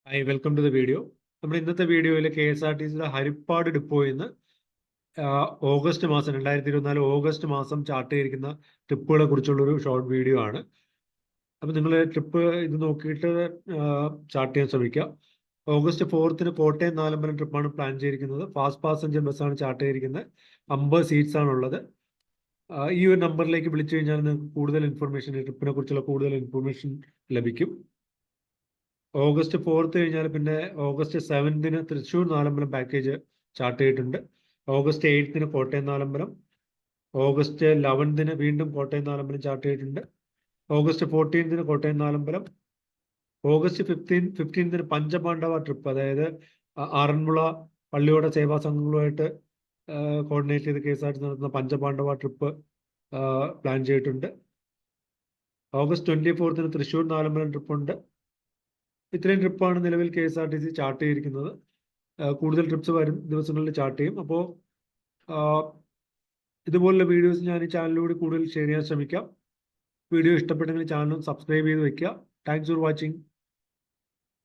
Hi welcome to the video. നമ്മുടെ ഇന്നത്തെ വീഡിയോയിൽ KSRTCയുടെ ഹരിപ്പാട് ഡിപ്പോയിൽ നിന്ന് ഓഗസ്റ്റ് മാസം 2024 ഓഗസ്റ്റ് മാസം ചാർട്ട് ചെയ്തിരിക്കുന്ന ട്രിപ്പുകളെ കുറിച്ചുള്ളൊരു ഷോർട്ട് വീഡിയോ ആണ്. അപ്പം നിങ്ങൾ ട്രിപ്പ് ഇത് നോക്കിയിട്ട് ചാർട്ട് ചെയ്യാൻ ശ്രമിക്കുക. ഓഗസ്റ്റ് 4 കോട്ടയം നാലമ്പലം ട്രിപ്പാണ് പ്ലാൻ ചെയ്തിരിക്കുന്നത്. ഫാസ്റ്റ് പാസഞ്ചർ ബസ്സാണ് ചാർട്ട് ചെയ്തിരിക്കുന്നത്. 50 സീറ്റ്സ് ആണുള്ളത്. ഈ ഒരു നമ്പറിലേക്ക് വിളിച്ചു കഴിഞ്ഞാൽ നിങ്ങൾക്ക് കൂടുതൽ ഇൻഫർമേഷൻ, ട്രിപ്പിനെ കുറിച്ചുള്ള കൂടുതൽ ഇൻഫർമേഷൻ ലഭിക്കും. ഓഗസ്റ്റ് 4 കഴിഞ്ഞാൽ പിന്നെ ഓഗസ്റ്റ് 7 തൃശ്ശൂർ നാലമ്പലം പാക്കേജ് ചാർട്ട് ചെയ്തിട്ടുണ്ട്. ഓഗസ്റ്റ് 8 കോട്ടയം നാലമ്പലം. ഓഗസ്റ്റ് 11 വീണ്ടും കോട്ടയം നാലമ്പലം ചാർട്ട് ചെയ്തിട്ടുണ്ട്. ഓഗസ്റ്റ് 14 കോട്ടയം നാലമ്പലം. ഓഗസ്റ്റ് 15 പഞ്ചപാണ്ഡവ ട്രിപ്പ്, അതായത് ആറന്മുള പള്ളിയോട സേവാ സംഘങ്ങളുമായിട്ട് കോർഡിനേറ്റ് ചെയ്ത് KSRTC നടത്തുന്ന പഞ്ചപാണ്ഡവ ട്രിപ്പ് പ്ലാൻ ചെയ്തിട്ടുണ്ട്. ഓഗസ്റ്റ് 24 തൃശ്ശൂർ നാലമ്പലം ട്രിപ്പുണ്ട്. ഇത്രയും ട്രിപ്പാണ് നിലവിൽ KSRTC ചാർട്ട് ചെയ്തിരിക്കുന്നത്. കൂടുതൽ ട്രിപ്സ് വരും ദിവസങ്ങളിൽ ചാർട്ട് ചെയ്യും. അപ്പോൾ ഇതുപോലുള്ള വീഡിയോസ് ഞാൻ ഈ ചാനലിലൂടെ കൂടുതൽ ഷെയർ ചെയ്യാൻ ശ്രമിക്കാം. വീഡിയോ ഇഷ്ടപ്പെട്ടെങ്കിൽ ചാനൽ സബ്സ്ക്രൈബ് ചെയ്ത് വെക്കുക. Thanks for watching.